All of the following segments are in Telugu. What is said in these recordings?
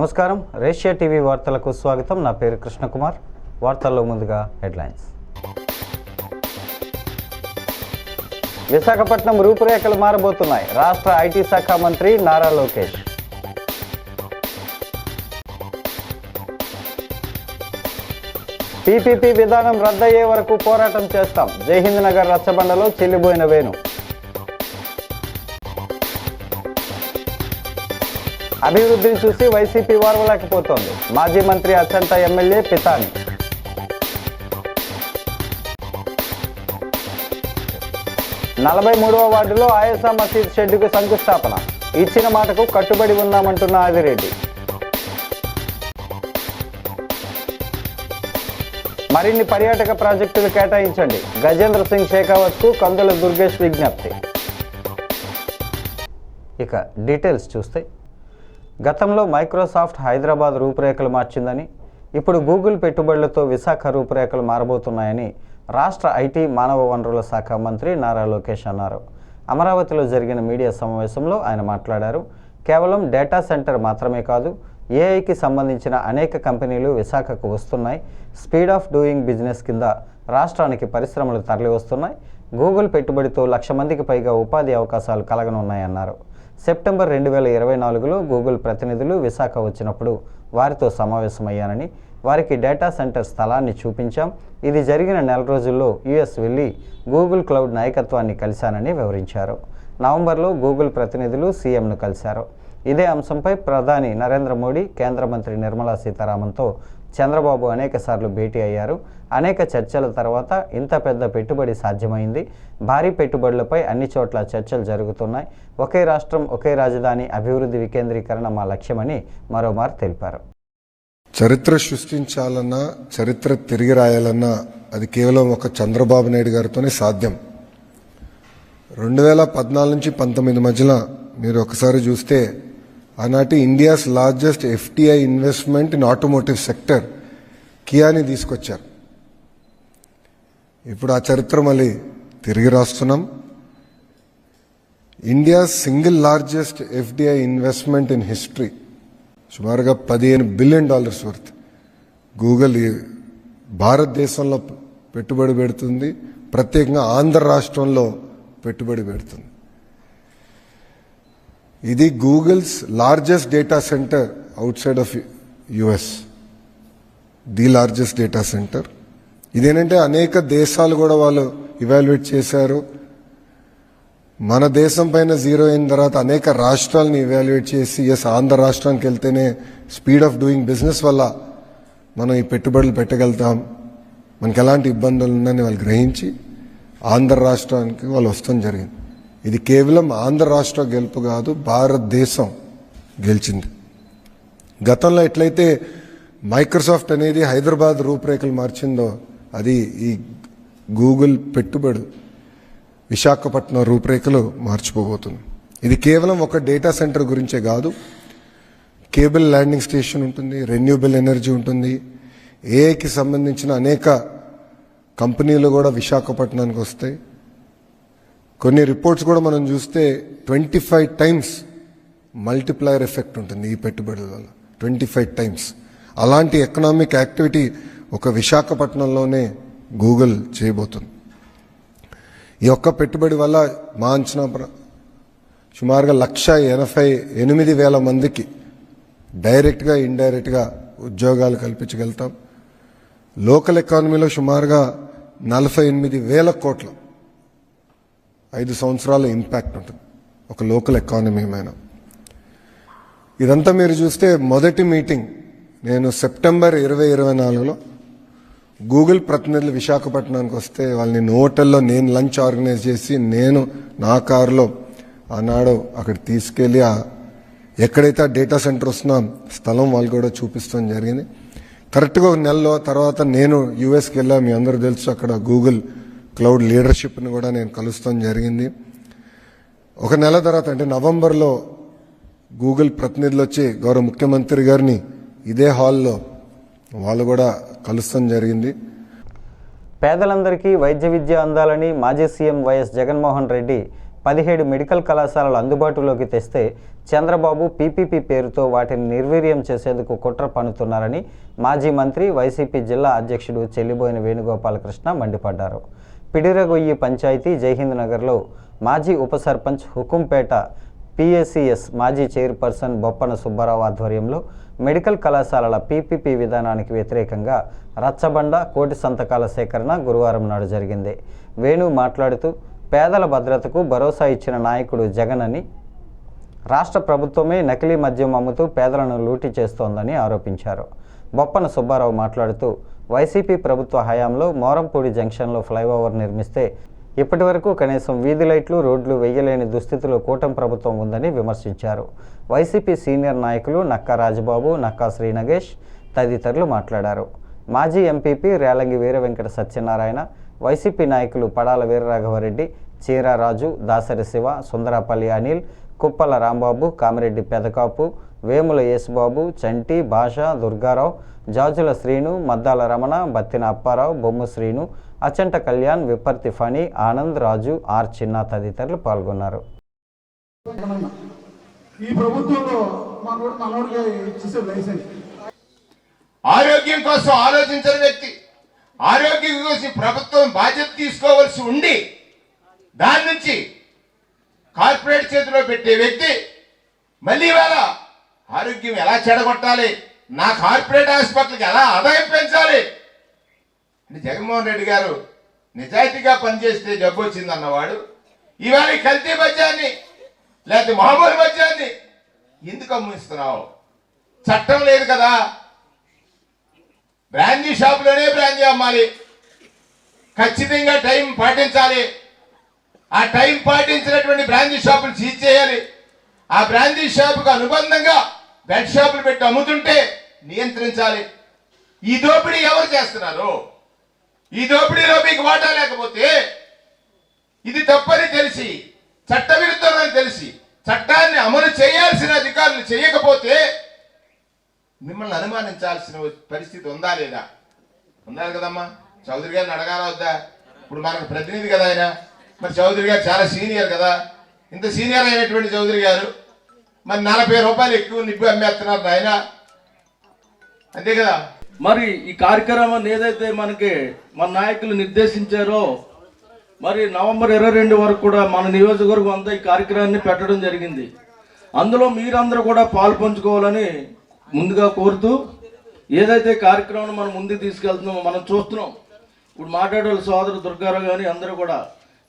నమస్కారం, రేషియా టీవీ వార్తలకు స్వాగతం. నా పేరు కృష్ణకుమార్. వార్తల్లో ముందుగా హెడ్లైన్స్. విశాఖపట్నం రూపురేఖలు మారబోతున్నాయి. రాష్ట్ర ఐటీ శాఖ మంత్రి నారా లోకేష్. పీపీపీ విధానం రద్దయ్యే వరకు పోరాటం చేస్తాం. జైహింద్ నగర్ రచ్చబండలో చెల్లిబోయిన వేణు. అభివృద్ధిని చూసి వైసీపీ వారవలేకపోతోంది. మాజీ మంత్రి అచ్చంట ఎమ్మెల్యే పితాని. నలభై 43వ వార్డులో ఆయసా మసీద్ షెడ్డుకు శంకుస్థాపన. ఇచ్చిన మాటకు కట్టుబడి ఉన్నామంటున్న ఆదిరెడ్డి. మరిన్ని పర్యాటక ప్రాజెక్టులు కేటాయించండి. గజేంద్ర సింగ్ షేకావత్కు కందుల దుర్గేష్ విజ్ఞప్తి. ఇక డీటెయిల్స్ చూస్తే, గతంలో మైక్రోసాఫ్ట్ హైదరాబాద్ రూపురేఖలు మార్చిందని, ఇప్పుడు గూగుల్ పెట్టుబడులతో విశాఖ రూపురేఖలు మారబోతున్నాయని రాష్ట్ర ఐటీ మానవ వనరుల శాఖ మంత్రి నారా లోకేష్ అన్నారు. అమరావతిలో జరిగిన మీడియా సమావేశంలో ఆయన మాట్లాడారు. కేవలం డేటా సెంటర్ మాత్రమే కాదు, ఏఐకి సంబంధించిన అనేక కంపెనీలు విశాఖకు వస్తున్నాయి. స్పీడ్ ఆఫ్ డూయింగ్ బిజినెస్ కింద రాష్ట్రానికి పరిశ్రమలు తరలి వస్తున్నాయి. గూగుల్ పెట్టుబడితో 1,00,000 మందికి పైగా ఉపాధి అవకాశాలు కలగనున్నాయన్నారు. సెప్టెంబర్ 2024లో గూగుల్ ప్రతినిధులు విశాఖ వచ్చినప్పుడు వారితో సమావేశమయ్యానని, వారికి డేటా సెంటర్ స్థలాన్ని చూపించాం. ఇది జరిగిన నెల రోజుల్లో యుఎస్ వెళ్ళి గూగుల్ క్లౌడ్ నాయకత్వాన్ని కలిశానని వివరించారు. నవంబర్లో గూగుల్ ప్రతినిధులు సీఎంను కలిశారు. ఇదే అంశంపై ప్రధాని నరేంద్ర మోడీ, కేంద్ర మంత్రి నిర్మలా సీతారామన్తో చంద్రబాబు అనేకసార్లు భేటీ అయ్యారు. అనేక చర్చల తర్వాత ఇంత పెద్ద పెట్టుబడి సాధ్యమైంది. భారీ పెట్టుబడులపై అన్ని చోట్ల చర్చలు జరుగుతున్నాయి. ఒకే రాష్ట్రం, ఒకే రాజధాని అభివృద్ధి వికేంద్రీకరణ మా లక్ష్యమని మరోమారు తెలిపారు. చరిత్ర సృష్టించాలన్నా, చరిత్ర తిరిగి రాయాలన్నా అది కేవలం ఒక చంద్రబాబు నాయుడు గారితోనే సాధ్యం. 2014 నుంచి 19 మధ్యలో మీరు ఒకసారి చూస్తే, ఆనాటి India's largest FDI investment in automotive sector కియాని తీసుకొచ్చారు. ఇప్పుడు ఆ చరిత్ర మళ్ళీ తిరిగి రాస్తున్నాం. India single largest FDI investment in history, సుమారుగా $15 బిలియన్ వర్త్ గూగుల్ భారతదేశంలో పెట్టుబడి పెడుతుంది. ప్రత్యేకంగా ఆంధ్ర రాష్ట్రంలో పెట్టుబడి పెడుతుంది. ఇది Google's largest data centre out side of US, the largest data centre. ఇదేంటంటే అనేక దేశాలు కూడా వాళ్ళు ఇవాల్యుయేట్ చేశారు. మన దేశం పైన జీరో అయిన తర్వాత అనేక రాష్ట్రాలను ఇవాల్యుయేట్ చేసి, ఆంధ్ర రాష్ట్రానికి వెళ్తేనే స్పీడ్ ఆఫ్ డూయింగ్ బిజినెస్ వల్ల మనం ఈ పెట్టుబడులు పెట్టగలుగుతాం, మనకి ఎలాంటి ఇబ్బందులు ఉన్నాయని వాళ్ళు గ్రహించి ఆంధ్ర రాష్ట్రానికి వాళ్ళు వస్తాం జరిగింది. ఇది కేవలం ఆంధ్ర రాష్ట్ర గెలుపు కాదు, భారతదేశం గెలిచింది. గతంలో ఎట్లయితే మైక్రోసాఫ్ట్ అనేది హైదరాబాద్ రూపురేఖలు మార్చిందో, అది ఈ గూగుల్ పెట్టుబడి విశాఖపట్నం రూపురేఖలు మార్చిపోబోతుంది. ఇది కేవలం ఒక డేటా సెంటర్ గురించే కాదు, కేబుల్ ల్యాండింగ్ స్టేషన్ ఉంటుంది, రెన్యూబుల్ ఎనర్జీ ఉంటుంది, ఏఐకి సంబంధించిన అనేక కంపెనీలు కూడా విశాఖపట్నానికి వస్తాయి. కొన్ని రిపోర్ట్స్ కూడా మనం చూస్తే 25 టైమ్స్ మల్టిప్లయర్ ఎఫెక్ట్ ఉంటుంది ఈ పెట్టుబడుల వల్ల. 25 టైమ్స్ అలాంటి ఎకనామిక్ యాక్టివిటీ ఒక విశాఖపట్నంలోనే గూగుల్ చేయబోతుంది. ఈ ఒక్క పెట్టుబడి వల్ల మా అంచనా సుమారుగా 1,88,000 మందికి డైరెక్ట్గా, ఇండైరెక్ట్గా ఉద్యోగాలు కల్పించగలుగుతాం. లోకల్ ఎకానమీలో సుమారుగా 48,000 కోట్లు 5 సంవత్సరాల ఇంపాక్ట్ ఉంటుంది ఒక లోకల్ ఎకానమీ మీద. ఇదంతా మీరు చూస్తే మొదటి మీటింగ్ నేను సెప్టెంబర్ 2024లో గూగుల్ ప్రతినిధులు విశాఖపట్నానికి వస్తే వాళ్ళని హోటల్లో నేను లంచ్ ఆర్గనైజ్ చేసి, నేను నా కారులో ఆనాడు అక్కడ తీసుకెళ్లి ఎక్కడైతే ఆ డేటా సెంటర్ వస్తున్నా స్థలం వాళ్ళు కూడా చూపిస్తాం జరిగింది. కరెక్ట్గా 1 నెలలో తర్వాత నేను యుఎస్కి వెళ్ళా. మీ అందరూ తెలుసు, అక్కడ గూగుల్ క్లౌడ్ లీడర్షిప్ని కూడా నేను కలుస్తాం జరిగింది. 1 నెల తర్వాత అంటే నవంబర్లో గూగుల్ ప్రతినిధులు వచ్చి గౌరవ ముఖ్యమంత్రి గారిని ఇదే హాల్లో వాళ్ళు కూడా కలుస్తాం జరిగింది. పేదలందరికీ వైద్య విద్య అందాలని మాజీ CM YS Jaganmohan Reddy 17 medical కళాశాలలు అందుబాటులోకి తెస్తే చంద్రబాబు పీపీపీ పేరుతో వాటిని నిర్వీర్యం చేసేందుకు కుట్ర పన్నుతున్నారని మాజీ మంత్రి వైసీపీ జిల్లా అధ్యక్షుడు చెల్లిబోయిన వేణుగోపాలకృష్ణ మండిపడ్డారు. పిడిరగొయ్యి పంచాయతీ జైహింద్ నగర్లో మాజీ ఉప సర్పంచ్ హుకుంపేట పిఎస్సిఎస్ మాజీ చైర్పర్సన్ బొప్పన సుబ్బారావు ఆధ్వర్యంలో మెడికల్ కళాశాలల పీపీపీ విధానానికి వ్యతిరేకంగా రచ్చబండ కోటి సంతకాల సేకరణ గురువారం నాడు జరిగింది. వేణు మాట్లాడుతూ పేదల భద్రతకు భరోసా ఇచ్చిన నాయకుడు జగన్ అని, రాష్ట్ర ప్రభుత్వమే నకిలీ మద్యం అమ్ముతూ పేదలను లూటీ చేస్తోందని ఆరోపించారు. బొప్పన సుబ్బారావు మాట్లాడుతూ వైసీపీ ప్రభుత్వ హయాంలో మోరంపూడి జంక్షన్లో ఫ్లైఓవర్ నిర్మిస్తే ఇప్పటి వరకు కనీసం వీధి లైట్లు, రోడ్లు వేయలేని దుస్థితిలో కూటమి ప్రభుత్వం ఉందని విమర్శించారు. వైసీపీ సీనియర్ నాయకులు నక్కా రాజబాబు, నక్కా శ్రీనగేష్ తదితరులు మాట్లాడారు. మాజీ ఎంపీపీ రేలంగి వీర వెంకట సత్యనారాయణ, వైసీపీ నాయకులు పడాల వీరరాఘవరెడ్డి, చీరారాజు, దాసరి శివ, సుందరపల్లి అనిల్, కుప్పల రాంబాబు, కామిరెడ్డి పెదకాపు, వేముల యేసుబాబు, చంటి, భాష, దుర్గారావు, జాజుల శ్రీను, మద్దాల రమణ, బత్తిన అప్పారావు, బొమ్ము శ్రీను, అచంట కళ్యాణ్, విప్పర్తి ఫణి, ఆనంద్, రాజు, ఆర్ చిన్న తదితరులు పాల్గొన్నారు. ఈ ప్రభుత్వంలో మనోడికి ఇచ్చేసే లైసెన్స్ ఆరోగ్యం కోసం ఆలోచించిన వ్యక్తి, ఆరోగ్యం కోసం ప్రభుత్వం బాధ్యత తీసుకోవాల్సి ఉండి దాని నుంచి కార్పొరేట్ చేతిలో పెట్టే వ్యక్తి మళ్ళీ ఇవాళ ఆరోగ్యం ఎలా చెడగొట్టాలి, నా కార్పొరేట్ హాస్పిటల్కి ఎలా ఆదాయం పెంచాలి అంటే జగన్మోహన్ రెడ్డి గారు నిజాయితీగా పనిచేస్తే జబ్బు వచ్చింది అన్నవాడు ఇవాళ కల్తీ మద్యాన్ని లేకపోతే మామూలు మద్యాన్ని ఎందుకు అమ్మిస్తున్నావు? చట్టం లేదు కదా. బ్రాందీ షాపులోనే బ్రాందీ అమ్మాలి, ఖచ్చితంగా టైం పాటించాలి. ఆ టైం పాటించినటువంటి బ్రాందీ షాపులు సీజ్ చేయాలి. ఆ బ్రాందీ షాపుకు అనుబంధంగా బెడ్ షాపులు పెట్టి అమ్ముతుంటే నియంత్రించాలి. ఈ దోపిడీ ఎవరు చేస్తున్నారు? ఈ దోపిడీలో మీకు వాటా లేకపోతే ఇది తప్పని తెలిసి, చట్టవిరుద్ధమని తెలిసి చట్టాన్ని అమలు చేయాల్సిన అధికారులు చేయకపోతే మిమ్మల్ని అనుమానించాల్సిన పరిస్థితి ఉందా లేదా? ఉండాలి కదమ్మా. చౌదరి గారిని అడగాల వద్దా? ఇప్పుడు మనకు ప్రతినిధి కదా ఆయన. మరి చౌదరి గారు చాలా సీనియర్ కదా. ఇంత సీనియర్ అయినటువంటి చౌదరి గారు మరి 40 రూపాయలు ఎక్కువ నిప్పు అమ్మేస్తున్నారు ఆయన, అంతే కదా. మరి ఈ కార్యక్రమాన్ని ఏదైతే మనకి మన నాయకులు నిర్దేశించారో మరి నవంబర్ 22 వరకు కూడా మన నియోజకవర్గం అంతా ఈ కార్యక్రమాన్ని పెట్టడం జరిగింది. అందులో మీరందరూ కూడా పాలు పంచుకోవాలని ముందుగా కోరుతూ ఏదైతే కార్యక్రమం మనం ముందుకు తీసుకెళ్తున్నామో మనం చూస్తున్నాం. ఇప్పుడు మాట్లాడే సోదరు దుర్గారావు కానీ అందరూ కూడా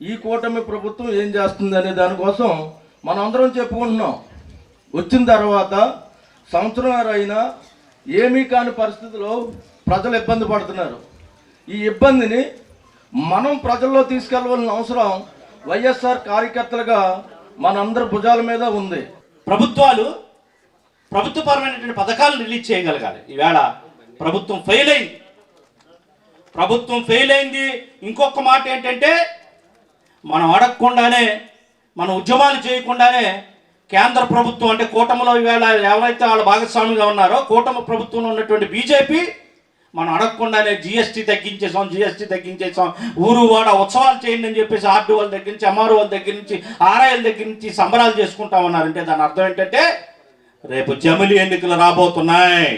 ఈ కూటమి ప్రభుత్వం ఏం చేస్తుంది అనే దానికోసం మనం అందరం చెప్పుకుంటున్నాం. వచ్చిన తర్వాత సంవత్సరం అయినా ఏమీ కాని పరిస్థితిలో ప్రజలు ఇబ్బంది పడుతున్నారు. ఈ ఇబ్బందిని మనం ప్రజల్లో తీసుకెళ్ళవలసిన అవసరం వైఎస్ఆర్ కార్యకర్తలుగా మనందరి భుజాల మీద ఉంది. ప్రభుత్వాలు ప్రభుత్వపరమైనటువంటి పథకాలు రిలీజ్ చేయగలగాలి. ఈవేళ ప్రభుత్వం ఫెయిల్ అయింది. ఇంకొక మాట ఏంటంటే మనం అడగకుండానే, మన ఉద్యమాలు చేయకుండానే కేంద్ర ప్రభుత్వం అంటే కూటమిలో ఈవేళ ఎవరైతే వాళ్ళ భాగస్వామిగా ఉన్నారో కూటమి ప్రభుత్వంలో ఉన్నటువంటి బీజేపీ మనం అడగకుండానే జిఎస్టీ తగ్గించేసాం, ఊరు వాడ ఉత్సవాలు చేయండి అని చెప్పేసి ఆర్డీ వాళ్ళ దగ్గర నుంచి, ఎంఆర్ఓ వాళ్ళ దగ్గర నుంచి, ఆర్ఐల దగ్గర నుంచి సంబరాలు చేసుకుంటామన్నారంటే దాని అర్థం ఏంటంటే రేపు జమిలి ఎన్నికలు రాబోతున్నాయి.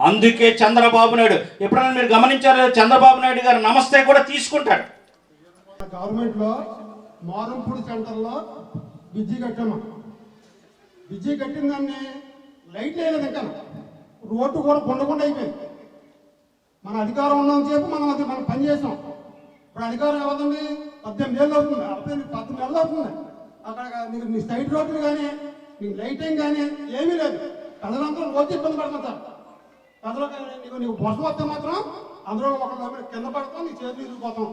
అందుకే చంద్రబాబు నాయుడు, ఎప్పుడైనా మీరు గమనించారు, చంద్రబాబు నాయుడు గారు నమస్తే కూడా తీసుకుంటాడు. గవర్నమెంట్లో మోరంపూడి సెంటర్లో బిజీ కట్టాము. బిజీ కట్టిన దాన్ని లైట్ వేయలేదు, ఇంకా రోడ్డు కూడా కొండకుండా అయిపోయింది. మన అధికారం ఉన్నంత సేపు మనం పని చేసాం. ఇప్పుడు అధికారం ఏమవుతుంది? 18 ఏళ్ళు అవుతుంది, 19 నెలలు అవుతుంది. అక్కడ నీకు నీ సైడ్ రోడ్లు కానీ నీకు లైటింగ్ కానీ ఏమీ లేదు. ప్రజలందరూ రోజు ఇబ్బంది పడుతుంటారు. ప్రజలకు నీకు బొస వస్తే మాత్రం అందులో ఒక కింద పడతాం, నీ చేతులు ఇరిగిపోతాం.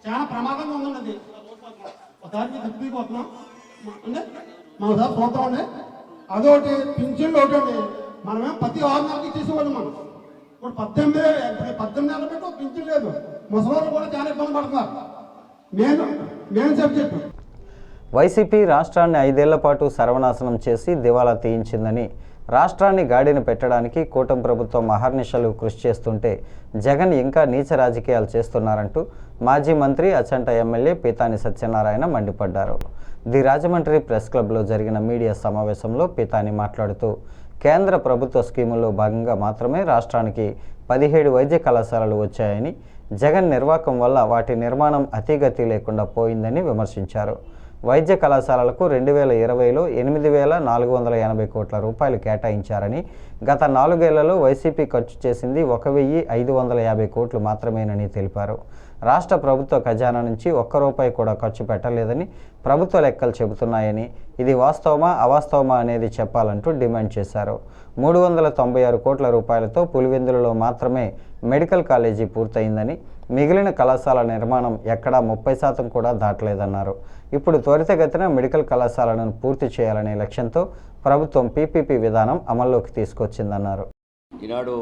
చాలా ప్రమాదంగా ఉందండి. అది ఒకసారి మీకు తిప్పిపోతున్నాం అంటే మనం ఒకసారి చూద్దామండి. అదొకటి పింఛన్లు ఒకటి అండి. మనమేం ప్రతి 6 నెలలకి ఇచ్చేసేవాళ్ళు. మనం ఇప్పుడు 18 నెలలు పెట్టి ఒక పింఛన్ లేదు. ముసలి కూడా చాలా ఇబ్బంది పడుతున్నారు. నేను సబ్జెక్టు వైసీపీ రాష్ట్రాన్ని 5 ఏళ్ల పాటు సర్వనాశనం చేసి దివాలా తీయించిందని రాష్ట్రాన్ని గాడిన పెట్టడానికి కూటమి ప్రభుత్వం అహర్నిశలు కృషి చేస్తుంటే జగన్ ఇంకా నీచ రాజకీయాలు చేస్తున్నారంటూ మాజీ మంత్రి అచంట ఎమ్మెల్యే పీతాని సత్యనారాయణ మండిపడ్డారు. ది రాజమండ్రి ప్రెస్ క్లబ్లో జరిగిన మీడియా సమావేశంలో పీతాని మాట్లాడుతూ కేంద్ర ప్రభుత్వ స్కీముల్లో భాగంగా మాత్రమే రాష్ట్రానికి 17 వైద్య కళాశాలలు వచ్చాయని, జగన్ నిర్వాకం వల్ల వాటి నిర్మాణం అతిగతి లేకుండా పోయిందని విమర్శించారు. వైద్య కళాశాలలకు 2020లో 8,480 కోట్ల రూపాయలు కేటాయించారని, గత 4 ఏళ్లలో వైసీపీ ఖర్చు చేసింది 1,550 కోట్లు మాత్రమేనని తెలిపారు. రాష్ట్ర ప్రభుత్వ ఖజానా నుంచి ఒక్క రూపాయి కూడా ఖర్చు పెట్టలేదని ప్రభుత్వ లెక్కలు చెబుతున్నాయని, ఇది వాస్తవమా అవాస్తవమా అనేది చెప్పాలంటూ డిమాండ్ చేశారు. 396 కోట్ల రూపాయలతో పులివెందులలో మాత్రమే మెడికల్ కాలేజీ పూర్తయిందని, మిగిలిన కళాశాల నిర్మాణం ఎక్కడా 30% కూడా దాటలేదన్నారు. ఇప్పుడు త్వరితగతిన మెడికల్ కళాశాలను పూర్తి చేయాలనే లక్ష్యంతో ప్రభుత్వం పీపీపీ విధానం అమల్లోకి తీసుకొచ్చిందన్నారు. ఈనాడు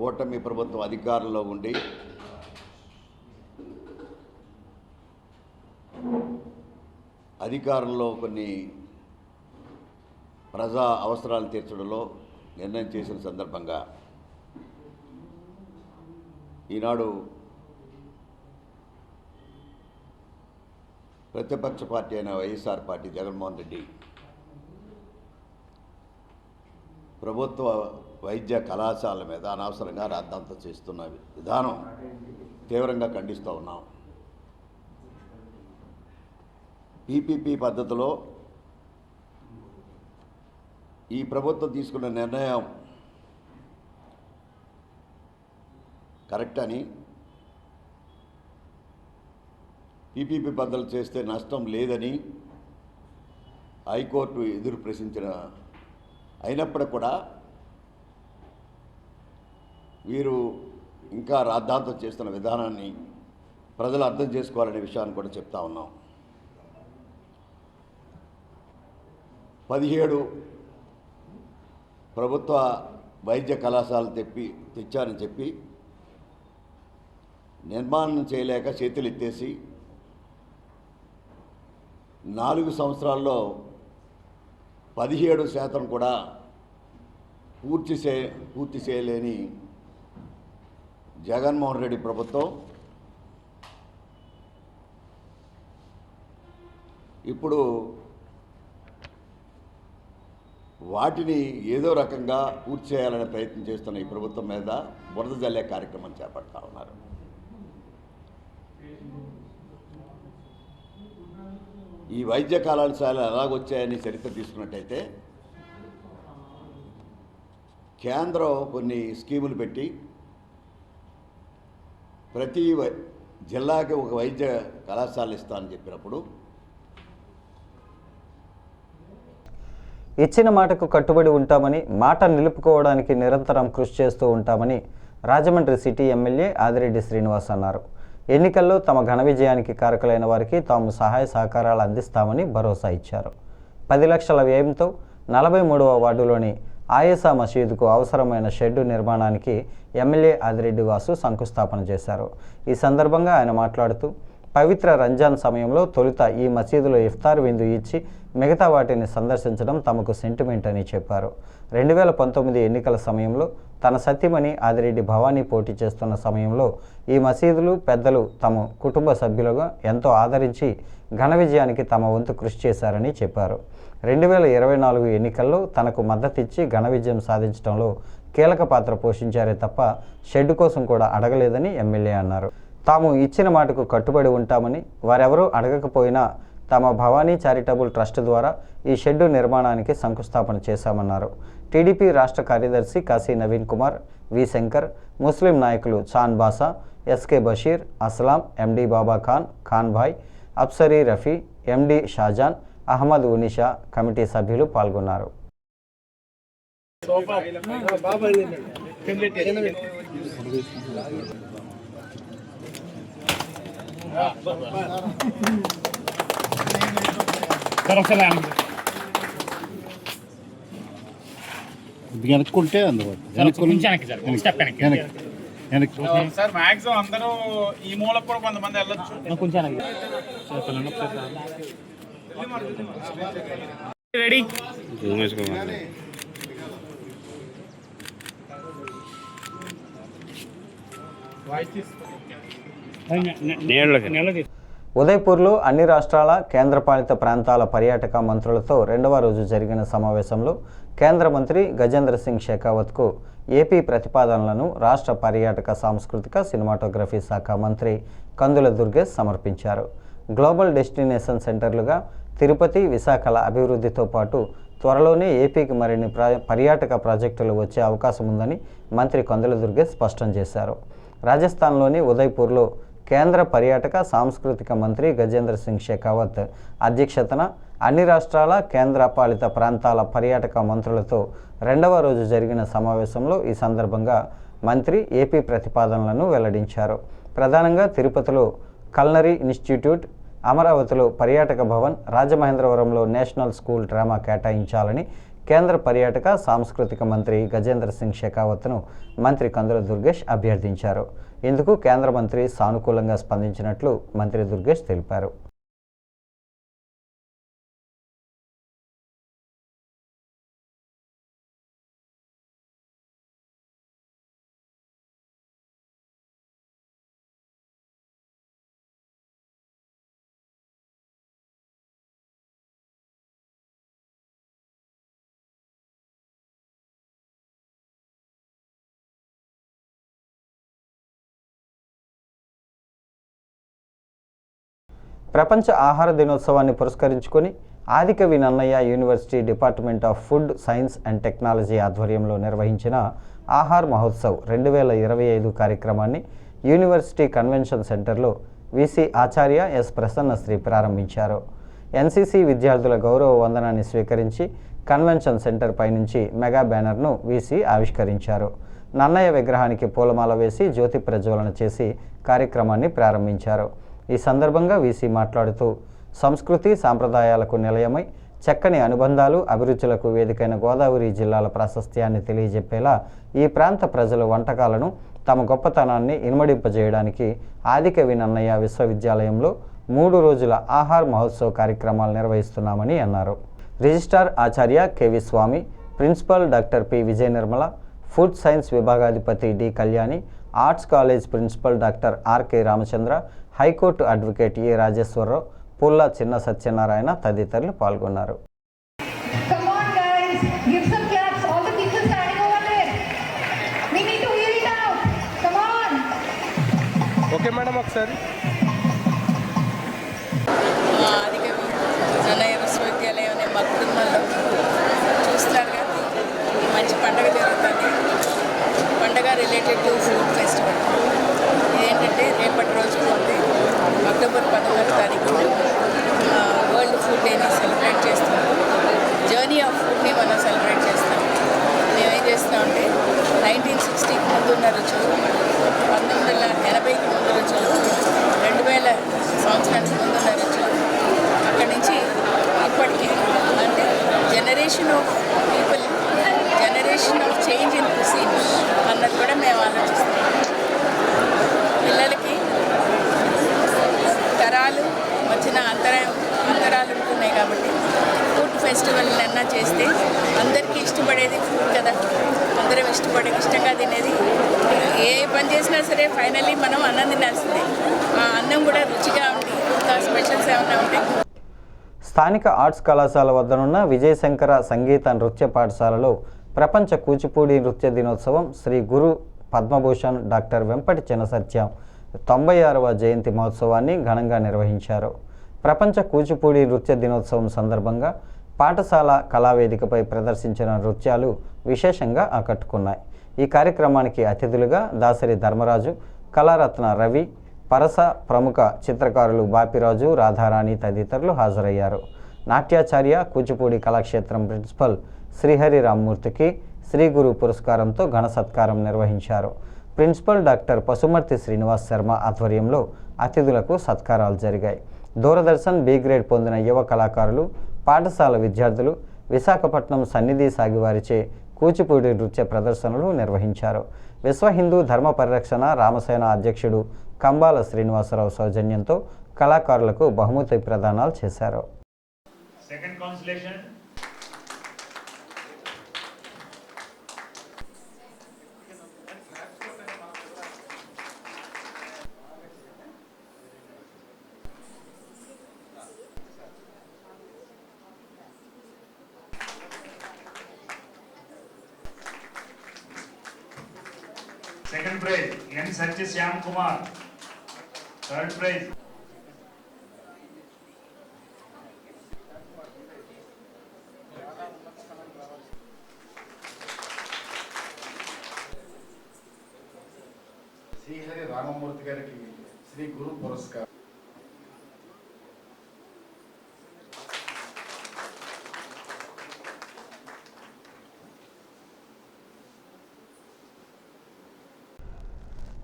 ఓటమి ప్రభుత్వం అధికారంలో ఉండి అధికారంలో కొన్ని ప్రజా అవసరాలు తీర్చడంలో నిర్ణయం చేసిన సందర్భంగా ఈనాడు ప్రతిపక్ష పార్టీ అయిన వైఎస్ఆర్ పార్టీ జగన్మోహన్ రెడ్డి ప్రభుత్వ వైద్య కళాశాలల మీద అనవసరంగా రాద్ధాంతం చేస్తున్న విధానం తీవ్రంగా ఖండిస్తూ ఉన్నాం. పీపీపీ పద్ధతిలో ఈ ప్రభుత్వం తీసుకున్న నిర్ణయం కరెక్ట్ అని, పీపీపీ పద్ధతులు చేస్తే నష్టం లేదని హైకోర్టు ఎదురు ప్రశ్నించిన అయినప్పటికీ కూడా వీరు ఇంకా రాద్ధాంతం చేస్తున్న విధానాన్ని ప్రజలు అర్థం చేసుకోవాలనే విషయాన్ని కూడా చెప్తా ఉన్నాం. 17 ప్రభుత్వ వైద్య కళాశాలలు తెచ్చారని చెప్పి నిర్మాణం చేయలేక చేతులు ఎత్తేసి 4 సంవత్సరాల్లో 17% కూడా పూర్తి చేయలేని జగన్మోహన్ రెడ్డి ప్రభుత్వం ఇప్పుడు వాటిని ఏదో రకంగా పూర్తి చేయాలనే ప్రయత్నం చేస్తున్న ఈ ప్రభుత్వం మీద బురద జల్లే కార్యక్రమం చేపడతా ఉన్నారు. ఈ వైద్య కళాశాలలు ఎలాగొచ్చాయని చరిత్ర తీసుకున్నట్టయితే కేంద్రం కొన్ని స్కీములు పెట్టి ప్రతి జిల్లాకి ఒక వైద్య కళాశాల ఇస్తానని చెప్పినప్పుడు ఇచ్చిన మాటకు కట్టుబడి ఉంటామని, మాట నిలుపుకోవడానికి నిరంతరం కృషి చేస్తూ ఉంటామని రాజమండ్రి సిటీ ఎమ్మెల్యే ఆదిరెడ్డి శ్రీనివాస్ అన్నారు. ఎన్నికల్లో తమ ఘన విజయానికి కారకులైన వారికి తాము సహాయ సహకారాలు అందిస్తామని భరోసా ఇచ్చారు. 10 లక్షల వ్యయంతో 43వ వార్డులోని ఆయసా మసీదుకు అవసరమైన షెడ్డు నిర్మాణానికి ఎమ్మెల్యే ఆదిరెడ్డి వాసు శంకుస్థాపన చేశారు. ఈ సందర్భంగా ఆయన మాట్లాడుతూ పవిత్ర రంజాన్ సమయంలో తొలుత ఈ మసీదులో ఇఫ్తార్ విందు ఇచ్చి మిగతా వాటిని సందర్శించడం తమకు సెంటిమెంట్ అని చెప్పారు. 2019 ఎన్నికల సమయంలో తన సతీమణి ఆదిరెడ్డి భవానీ పోటీ చేస్తున్న సమయంలో ఈ మసీదులు పెద్దలు తమ కుటుంబ సభ్యులుగా ఎంతో ఆదరించి ఘన విజయానికి తమ వంతు కృషి చేశారని చెప్పారు. 2024 ఎన్నికల్లో తనకు మద్దతిచ్చి ఘన విజయం సాధించడంలో కీలక పాత్ర పోషించారే తప్ప షెడ్డు కోసం కూడా అడగలేదని ఎమ్మెల్యే అన్నారు. తాము ఇచ్చిన మాటకు కట్టుబడి ఉంటామని, వారెవరూ అడగకపోయినా తమ భవానీ చారిటబుల్ ట్రస్ట్ ద్వారా ఈ షెడ్డు నిర్మాణానికి శంకుస్థాపన చేశామన్నారు. టీడీపీ రాష్ట్ర కార్యదర్శి కాశీ నవీన్ కుమార్, వి శంకర్, ముస్లిం నాయకులు చాన్ బాసా, ఎస్కే బషీర్, అస్లాం, ఎండి బాబా ఖాన్, ఖాన్ భాయ్, అప్సరీ రఫీ, ఎండి షాజాన్, అహ్మద్ ఉనిషా కమిటీ సభ్యులు పాల్గొన్నారు. వెనక్కుంటే సార్ మాక్సిమం అందరూ ఈ మూలకు కూడా కొంతమంది వెళ్ళొచ్చు. కొంచెం రెడీ ఉదయ్పూర్లో అన్ని రాష్ట్రాల కేంద్రపాలిత ప్రాంతాల పర్యాటక మంత్రులతో రెండవ రోజు జరిగిన సమావేశంలో కేంద్ర మంత్రి గజేంద్ర సింగ్ షెకావత్కు ఏపీ ప్రతిపాదనలను రాష్ట్ర పర్యాటక సాంస్కృతిక సినిమాటోగ్రఫీ శాఖ మంత్రి కందుల దుర్గేష్ సమర్పించారు. గ్లోబల్ డెస్టినేషన్ సెంటర్లుగా తిరుపతి, విశాఖల అభివృద్ధితో పాటు త్వరలోనే ఏపీకి మరిన్ని పర్యాటక ప్రాజెక్టులు వచ్చే అవకాశం ఉందని మంత్రి కందుల దుర్గేష్ స్పష్టం చేశారు. రాజస్థాన్లోని ఉదయ్పూర్లో కేంద్ర పర్యాటక సాంస్కృతిక మంత్రి గజేంద్ర సింగ్ షెకావత్ అధ్యక్షతన అన్ని రాష్ట్రాల కేంద్ర పాలిత ప్రాంతాల పర్యాటక మంత్రులతో రెండవ రోజు జరిగిన సమావేశంలో ఈ సందర్భంగా మంత్రి ఏపీ ప్రతిపాదనలను వెల్లడించారు. ప్రధానంగా తిరుపతిలో కల్నరీ ఇన్స్టిట్యూట్, అమరావతిలో పర్యాటక భవన్, రాజమహేంద్రవరంలో నేషనల్ స్కూల్ డ్రామా కేటాయించాలని కేంద్ర పర్యాటక సాంస్కృతిక మంత్రి గజేంద్ర సింగ్ షెకావత్ను మంత్రి కందుల దుర్గేష్ అభ్యర్థించారు. ఇందుకు కేంద్ర మంత్రి సానుకూలంగా స్పందించినట్లు మంత్రి దుర్గేష్ తెలిపారు. ప్రపంచ ఆహార దినోత్సవాన్ని పురస్కరించుకొని Adikavi Nannaya university department of food science and technology ఆధ్వర్యంలో నిర్వహించిన ఆహార్ మహోత్సవ్ 2025 కార్యక్రమాన్ని యూనివర్సిటీ కన్వెన్షన్ సెంటర్లో వీసీ ఆచార్య ఎస్ ప్రసన్నశ్రీ ప్రారంభించారు. ఎన్సీసీ విద్యార్థుల గౌరవ వందనాన్ని స్వీకరించి కన్వెన్షన్ సెంటర్ పైనుంచి మెగా బ్యానర్ను వీసీ ఆవిష్కరించారు. నన్నయ్య విగ్రహానికి పూలమాల వేసి జ్యోతి ప్రజ్వలన చేసి కార్యక్రమాన్ని ప్రారంభించారు. ఈ సందర్భంగా వీసీ మాట్లాడుతూ సంస్కృతి సాంప్రదాయాలకు నిలయమై చక్కని అనుబంధాలు, అభిరుచులకు వేదికైన గోదావరి జిల్లాల ప్రాశస్త్యాన్ని తెలియజెప్పేలా ఈ ప్రాంత ప్రజల వంటకాలను తమ గొప్పతనాన్ని ఇనుమడింపజేయడానికి ఆదికవి నన్నయ్య విశ్వవిద్యాలయంలో 3 రోజుల ఆహార్ మహోత్సవ్ కార్యక్రమాలు నిర్వహిస్తున్నామని అన్నారు. Registrar Acharya KV Swamy, principal doctor P Vijaya Nirmala, food science విభాగాధిపతి D Kalyani, arts college principal doctor RK Ramachandra, high court advocate A Rajeswararao, Pulla Chinna Satyanarayana తదితరులు పాల్గొన్నారు. ఓకే మేడం, ఒకసారి ఆదికవి నన్నయ్య విశ్వవిద్యాలయం అనే మా కుటుంబంలో చూస్తారుగా మంచి పండుగ జరుగుతుంది. పండుగ రిలేటెడ్ టు ఫుడ్ ఫెస్టివల్. ఇదేంటంటే రేపటి రోజు ఉంది అక్టోబర్ 11వ తారీఖు వరల్డ్ ఫుడ్ డేని సెలబ్రేట్ చేస్తాం. జర్నీ ఆఫ్ ఫుడ్ని మనం సెలబ్రేట్ చేస్తాం. మేము ఏం చేస్తామంటే 1960కి ముందు ఉన్న రుచులు, 1980కి ముందు రుచులు, 2000 సంవత్సరానికి ముందు ఉన్న రుచులు, అక్కడి నుంచి ఇప్పటికీ అంటే generation of people, generation of change in cuisine అన్నది కూడా మేము ఆలోచిస్తాం. పిల్లలకి తరాలు వచ్చిన అంతరాలు ఉంటున్నాయి కాబట్టి ఫుడ్ ఫెస్టివల్ అన్నా చేస్తే అందరికీ ఇష్టపడేది ఫుడ్ కదా, అందరం ఇష్టంగా తినేది. ఏ పని చేసినా సరే ఫైనల్లీ మనం అన్నం తినాల్సిందే. ఆ అన్నం కూడా రుచిగా ఉండి ఇంకా స్పెషల్స్ ఏమైనా ఉంటాయి. స్థానిక ఆర్ట్స్ కళాశాల వద్దనున్న విజయశంకర సంగీత నృత్య పాఠశాలలో ప్రపంచ కూచిపూడి నృత్య దినోత్సవం శ్రీ గురు పద్మభూషణ్ డాక్టర్ వెంపటి చినసత్యం 96వ జయంతి మహోత్సవాన్ని ఘనంగా నిర్వహించారు. ప్రపంచ కూచిపూడి నృత్య దినోత్సవం సందర్భంగా పాఠశాల కళావేదికపై ప్రదర్శించిన నృత్యాలు విశేషంగా ఆకట్టుకున్నాయి. ఈ కార్యక్రమానికి అతిథులుగా దాసరి ధర్మరాజు, కళారత్న రవి, పరస ప్రముఖ చిత్రకారులు బాపిరాజు, రాధారాణి తదితరులు హాజరయ్యారు. నాట్యాచార్య కూచిపూడి కళాక్షేత్రం ప్రిన్సిపల్ శ్రీహరి రామ్మూర్తికి శ్రీ గురు పురస్కారంతో ఘన సత్కారం నిర్వహించారు. ప్రిన్సిపల్ డాక్టర్ పసుమర్తి శ్రీనివాస్ శర్మ ఆధ్వర్యంలో అతిథులకు సత్కారాలు జరిగాయి. దూరదర్శన్ బి గ్రేడ్ పొందిన యువ కళాకారులు, పాఠశాల విద్యార్థులు విశాఖపట్నం సన్నిధి సాగివారిచే కూచిపూడి నృత్య ప్రదర్శనలు నిర్వహించారు. విశ్వ హిందూ ధర్మ పరిరక్షణ రామసేన అధ్యక్షుడు కంబాల శ్రీనివాసరావు సౌజన్యంతో కళాకారులకు బహుమతి ప్రదానాలు చేశారు. సెకండ్ ప్రైజ్ ఎన్ సత్య శ్యామ్ కుమార్. థర్డ్ ప్రైజ్ శ్రీహరి రామమూర్తి గారికి శ్రీ గురు పురస్కారం.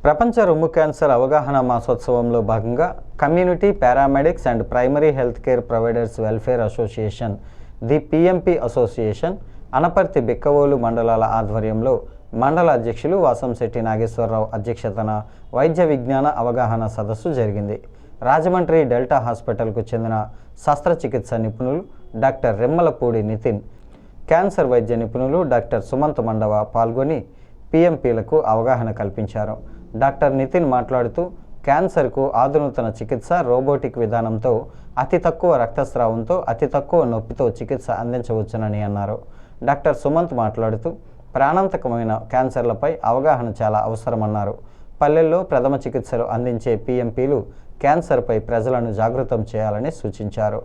ప్రపంచ రొమ్ము క్యాన్సర్ అవగాహన మాసోత్సవంలో భాగంగా community paramedics and primary health care providers welfare association, the PMP association, Anaparthi Bikkavolu మండలాల ఆధ్వర్యంలో మండల అధ్యక్షులు వాసంశెట్టి నాగేశ్వరరావు అధ్యక్షతన వైద్య విజ్ఞాన అవగాహన సదస్సు జరిగింది. రాజమండ్రి డెల్టా హాస్పిటల్కు చెందిన శస్త్రచికిత్స నిపుణులు డాక్టర్ రెమ్మలపూడి నితిన్, క్యాన్సర్ వైద్య నిపుణులు డాక్టర్ సుమంత్ మండవ పాల్గొని పిఎంపీలకు అవగాహన కల్పించారు. డాక్టర్ నితిన్ మాట్లాడుతూ క్యాన్సర్కు ఆధునూతన చికిత్స రోబోటిక్ విధానంతో అతి తక్కువ రక్తస్రావంతో అతి తక్కువ నొప్పితో చికిత్స అందించవచ్చునని అన్నారు. డాక్టర్ సుమంత్ మాట్లాడుతూ ప్రాణాంతకమైన క్యాన్సర్లపై అవగాహన చాలా అవసరమన్నారు. పల్లెల్లో ప్రథమ చికిత్సలు అందించే పిఎంపీలు క్యాన్సర్పై ప్రజలను జాగృతం చేయాలని సూచించారు.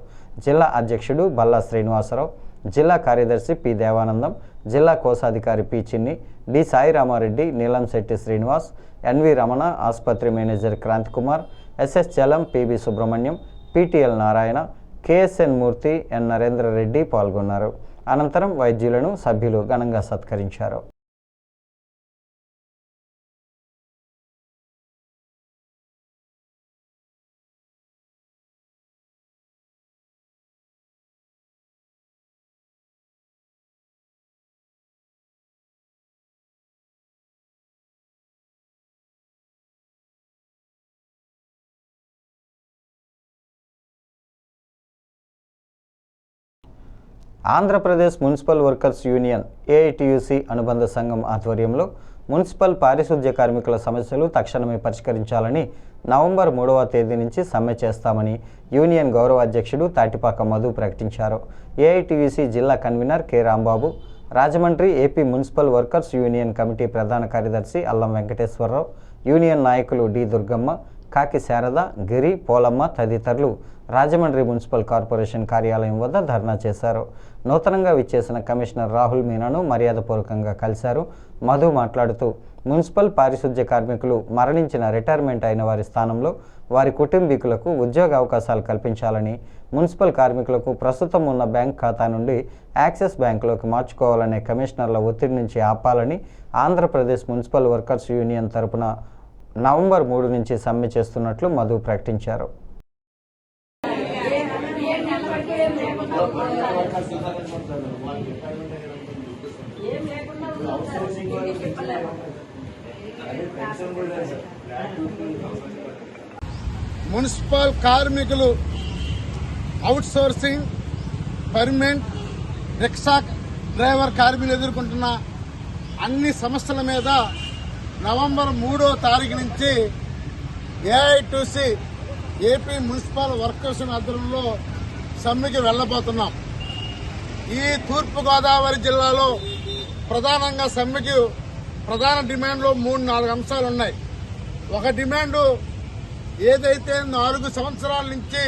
జిల్లా అధ్యక్షుడు బల్లా శ్రీనివాసరావు, జిల్లా కార్యదర్శి పి దేవానందం, జిల్లా కోశాధికారి P Chinni, D Sairamareddy, Neelamsetti Srinivas, NV Ramana, ఆసుపత్రి manager Kranthi Kumar, SS Chalam, PB Subrahmanyam, PTL Narayana, KSN Murthy, N Narendrareddy పాల్గొన్నారు. అనంతరం వైద్యులను సభ్యులు ఘనంగా సత్కరించారు. Andhra Pradesh municipal workers union AITUC అనుబంధ సంఘం ఆధ్వర్యంలో మున్సిపల్ పారిశుధ్య కార్మికుల సమస్యలు తక్షణమే పరిష్కరించాలని నవంబర్ 3వ తేదీ నుంచి సమ్మె చేస్తామని యూనియన్ గౌరవ అధ్యక్షుడు తాటిపాక మధు ప్రకటించారు. ఏఐటియుసి జిల్లా convener K Rambabu, Rajahmundry AP municipal workers union committee ప్రధాన కార్యదర్శి అల్లం వెంకటేశ్వరరావు, యూనియన్ నాయకులు డి దుర్గమ్మ, కాకి శారద, గిరి, పోలమ్మ తదితరులు రాజమండ్రి మున్సిపల్ కార్పొరేషన్ కార్యాలయం వద్ద ధర్నా చేశారు. నూతనంగా విచ్చేసిన కమిషనర్ రాహుల్ మీనాను మర్యాదపూర్వకంగా కలిశారు. మధు మాట్లాడుతూ మున్సిపల్ పారిశుధ్య కార్మికులు మరణించిన రిటైర్మెంట్ అయిన వారి స్థానంలో వారి కుటుంబీకులకు ఉద్యోగ అవకాశాలు కల్పించాలని, మున్సిపల్ కార్మికులకు ప్రస్తుతం ఉన్న బ్యాంక్ ఖాతా నుండి యాక్సిస్ బ్యాంకులోకి మార్చుకోవాలనే కమిషనర్ల ఒత్తిడి నుంచి ఆపాలని ఆంధ్రప్రదేశ్ మున్సిపల్ వర్కర్స్ యూనియన్ తరపున నవంబర్ 3 నుంచి సమ్మె చేస్తున్నట్లు మధు ప్రకటించారు. మున్సిపల్ కార్మికులు out sourcing, permanent, rickshaw driver కార్మికులు ఎదుర్కొంటున్న అన్ని సమస్యల మీద నవంబర్ 3వ తారీఖు నుంచి ఏఐటిసి ఏపీ మున్సిపల్ వర్కర్స్ ఆధ్వర్యంలో సమ్మెకి వెళ్లబోతున్నాం. ఈ తూర్పుగోదావరి జిల్లాలో ప్రధానంగా సమ్మెకి ప్రధాన డిమాండ్లో 3-4 అంశాలు ఉన్నాయి. ఒక డిమాండు ఏదైతే 4 సంవత్సరాల నుంచి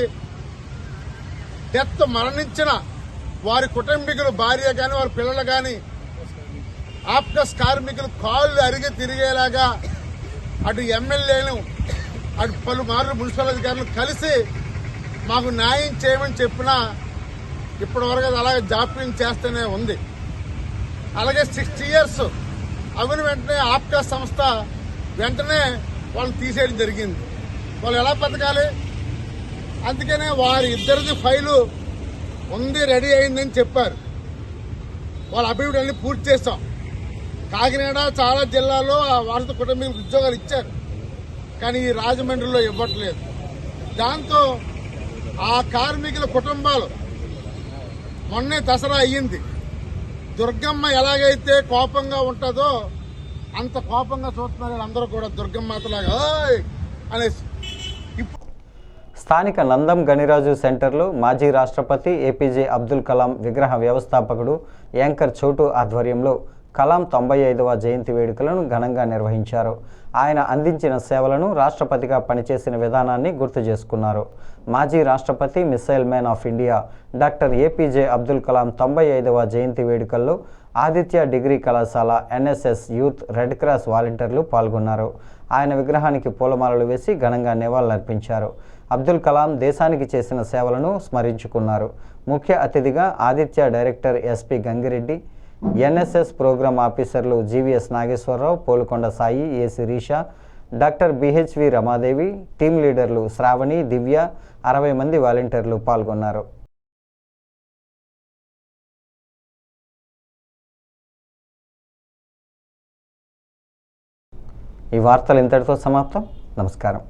డెత్ మరణించిన వారి కుటుంబీకులు, భార్య కానీ వారి పిల్లలు కానీ, ఆప్టస్ కార్మికులు కాళ్ళు అరిగి తిరిగేలాగా అటు ఎమ్మెల్యేలు అటు పలుమార్లు మున్సిపల్ అధికారులు కలిసి మాకు న్యాయం చేయమని చెప్పినా ఇప్పటివరకు అది అలాగే జాప్యం చేస్తూనే ఉంది. అలాగే 60 years అవిన వెంటనే ఆప్టస్ సంస్థ వెంటనే వాళ్ళని తీసేయడం జరిగింది. వాళ్ళు ఎలా బతకాలి? అందుకనే వారి ఇద్దరిది ఫైలు ఉంది, రెడీ అయిందని చెప్పారు. వాళ్ళ అభివృద్ధి అన్ని పూర్తి చేస్తాం. కాకినాడ చాలా జిల్లాల్లో వారితో కుటుంబీకులకు ఉద్యోగాలు ఇచ్చారు, కానీ ఈ రాజమండ్రిలో ఇవ్వట్లేదు. దాంతో ఆ కార్మికుల కుటుంబాలు మొన్నే దసరా అయ్యింది. దుర్గమ్మ ఎలాగైతే కోపంగా ఉంటుందో అంత కోపంగా చూస్తున్నారు అందరూ కూడా, దుర్గమ్మతలాగా అనేసి. స్థానిక నందం గణిరాజు సెంటర్లో మాజీ రాష్ట్రపతి ఏపీజే అబ్దుల్ కలాం విగ్రహ వ్యవస్థాపకుడు యాంకర్ చోటు ఆధ్వర్యంలో కలాం 95వ జయంతి వేడుకలను ఘనంగా నిర్వహించారు. ఆయన అందించిన సేవలను, రాష్ట్రపతిగా పనిచేసిన విధానాన్ని గుర్తు చేసుకున్నారు. మాజీ రాష్ట్రపతి, missile man of India doctor APJ Abdul Kalam 95వ జయంతి వేడుకల్లో ఆదిత్య డిగ్రీ కళాశాల, ఎన్ఎస్ఎస్ యూత్, రెడ్ క్రాస్ వాలంటీర్లు పాల్గొన్నారు. ఆయన విగ్రహానికి పూలమాలలు వేసి ఘనంగా నివాళులర్పించారు. అబ్దుల్ కలాం దేశానికి చేసిన సేవలను స్మరించుకున్నారు. ముఖ్య అతిథిగా Aditya director SP Gangireddy, NSS programme ఆఫీసర్లు GVS Nageswararao, Polukonda Sai, A Sirisha, doctor BHV Ramadevi, team లీడర్లు శ్రావణి, దివ్య, 60 మంది వాలంటీర్లు పాల్గొన్నారు. ఈ వార్తలు ఇంతటితో సమాప్తం. నమస్కారం.